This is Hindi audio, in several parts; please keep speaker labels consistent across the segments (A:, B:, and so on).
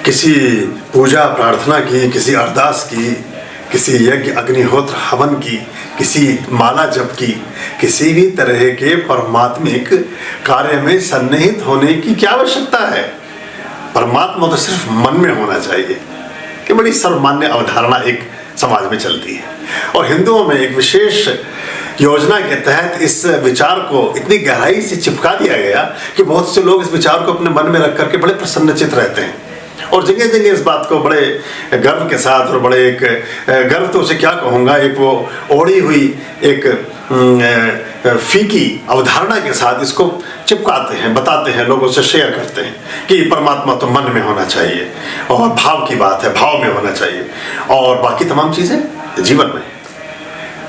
A: किसी पूजा प्रार्थना की, किसी अरदास की, किसी यज्ञ अग्निहोत्र हवन की, किसी माला जप की, किसी भी तरह के परमात्मिक कार्य में सन्निहित होने की क्या आवश्यकता है। परमात्मा तो सिर्फ मन में होना चाहिए। ये बड़ी सर्वमान्य अवधारणा एक समाज में चलती है और हिंदुओं में एक विशेष योजना के तहत इस विचार को इतनी गहराई से चिपका दिया गया कि बहुत से लोग इस विचार को अपने मन में रख करके बड़े प्रसन्नचित रहते हैं और जगह जगह इस बात को बड़े गर्व के साथ और बड़े एक गर्व तो उसे क्या कहूँगा, एक वो ओढ़ी हुई एक फीकी अवधारणा के साथ इसको चिपकाते हैं, बताते हैं, लोगों से शेयर करते हैं कि परमात्मा तो मन में होना चाहिए और भाव की बात है, भाव में होना चाहिए और बाकी तमाम चीज़ें जीवन में।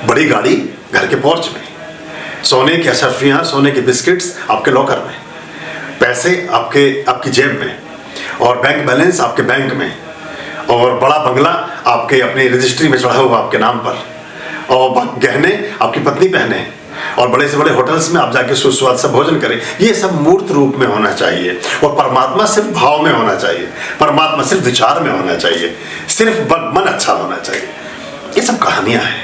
A: बड़ी गाड़ी घर के पोर्च में, सोने की अशर्फियाँ, सोने के बिस्किट्स आपके लॉकर में, पैसे आपकी जेब में और बैंक बैलेंस आपके बैंक में और बड़ा बंगला आपके अपनी रजिस्ट्री में चढ़ा हुआ आपके नाम पर और गहने आपकी पत्नी पहने और बड़े से बड़े होटल्स में आप जाके सुस्वाद से भोजन करें। ये सब मूर्त रूप में होना चाहिए और परमात्मा सिर्फ भाव में होना चाहिए, परमात्मा सिर्फ विचार में होना चाहिए, सिर्फ मन अच्छा होना चाहिए। ये सब कहानियां हैं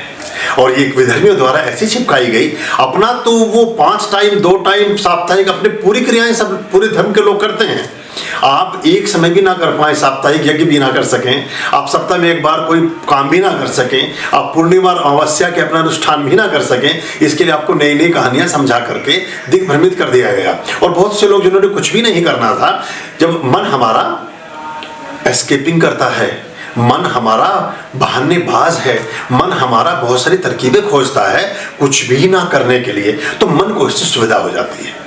A: और ये विधर्मियों द्वारा ऐसी चिपकाई गई। अपना तो वो 5 टाइम 2 टाइम साप्ताहिक अपने पूरी क्रियाएं सब पूरे धर्म के लोग करते हैं। आप एक समय भी ना कर पाए, साप्ताहिक यज्ञ भी ना कर सकें, आप सप्ताह में एक बार कोई काम भी ना कर सकें, आप पूर्णिमा और अमावस्या के अपना अनुष्ठान भी ना कर सकें, इसके लिए आपको नई नई कहानियां समझा करके दिग्भ्रमित कर दिया गया। और बहुत से लोग जिन्होंने कुछ भी नहीं करना था, जब मन हमारा एस्केपिंग करता है, मन हमारा बहानेबाज है, मन हमारा बहुत सारी तरकीबें खोजता है कुछ भी ना करने के लिए, तो मन को इससे सुविधा हो जाती है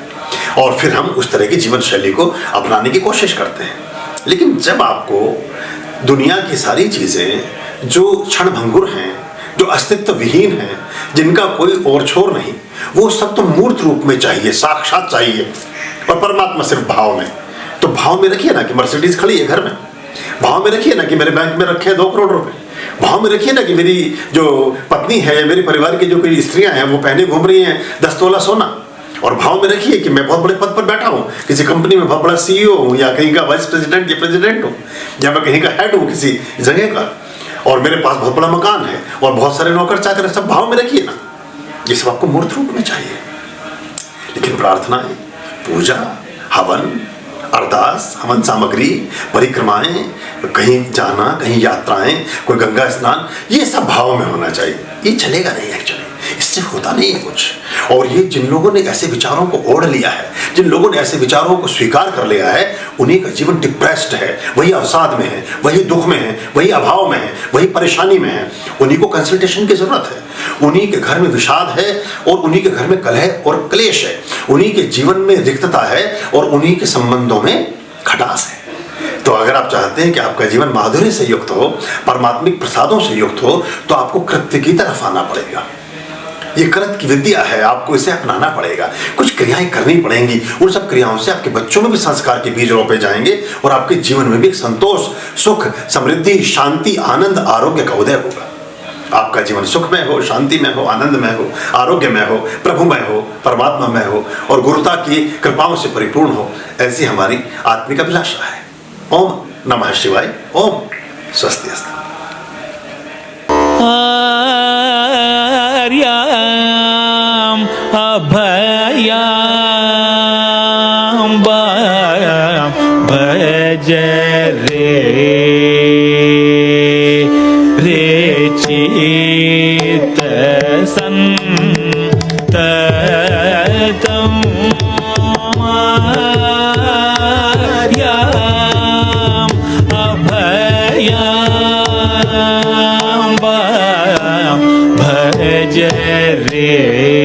A: और फिर हम उस तरह की जीवन शैली को अपनाने की कोशिश करते हैं। लेकिन जब आपको दुनिया की सारी चीज़ें जो क्षणभंगुर हैं, जो अस्तित्व विहीन हैं, जिनका कोई और छोर नहीं, वो सब तो मूर्त रूप में चाहिए, साक्षात चाहिए और परमात्मा सिर्फ भाव में। तो भाव में रखिए ना कि मर्सिडीज खड़ी है घर में, भाव में रखिए ना कि मेरे बैंक में रखे हैं 2 करोड़ रुपए, भाव में रखिए ना कि मेरी जो पत्नी है, मेरे परिवार की जो कोई स्त्रियां हैं वो पहने घूम रही हैं 10 तोला सोना, और भाव में रखिए कि मैं बहुत बड़े पद पर बैठा हूँ, किसी कंपनी में बहुत बड़ा CEO हूँ या कहीं का वाइस प्रेसिडेंट या प्रेसिडेंट हूँ या मैं कहीं का हेड हूँ किसी जगह का और मेरे पास बहुत बड़ा मकान है और बहुत सारे नौकर चाकर, सब भाव में रखिए ना। ये सब आपको मूर्त रूप में चाहिए। लेकिन प्रार्थनाएं, पूजा, हवन, अरदास, हवन सामग्री, परिक्रमाएं, कहीं जाना, कहीं यात्राएं, कोई गंगा स्नान, ये सब भाव में होना चाहिए। ये चलेगा नहीं एक्चुअली, इससे होता नहीं है कुछ। और ये जिन लोगों ने ऐसे विचारों को ओढ़ लिया है, जिन लोगों ने ऐसे विचारों को स्वीकार कर लिया है, उन्हीं का जीवन डिप्रेस्ड है, वही अवसाद में है, वही दुख में है, वही अभाव में है, वही परेशानी में है। उन्हीं को कंसल्टेशन की जरूरत है, उन्हीं के घर में विषाद है और उन्हीं के घर में कलह और क्लेश है, उन्हीं के जीवन में रिक्तता है और उन्हीं के संबंधों में खटास है। तो अगर आप चाहते हैं कि आपका जीवन माधुर्य से युक्त हो, परमात्मिक प्रसादों से युक्त हो, तो आपको कृत्य की तरफ आना पड़ेगा। ये कृत्य की विद्या है, आपको इसे अपनाना पड़ेगा, कुछ क्रियाएं करनी पड़ेंगी। उन सब क्रियाओं से आपके बच्चों में भी संस्कार के बीज रोपे जाएंगे और आपके जीवन में भी संतोष, सुख, समृद्धि, शांति, आनंद, आरोग्य का उदय होगा। आपका जीवन सुख में हो, शांति में हो, आनंद में हो, आरोग्य में हो, प्रभुमय हो, परमात्मा में हो और गुरुता की कृपाओं से परिपूर्ण हो, ऐसी हमारी आत्मिक अभिलाषा है। ओम नमः शिवाय। ओम स्वस्ति अस्तु।
B: आर्याम अभयाम भज रे चित संततम आर्याम अभयाम भज रे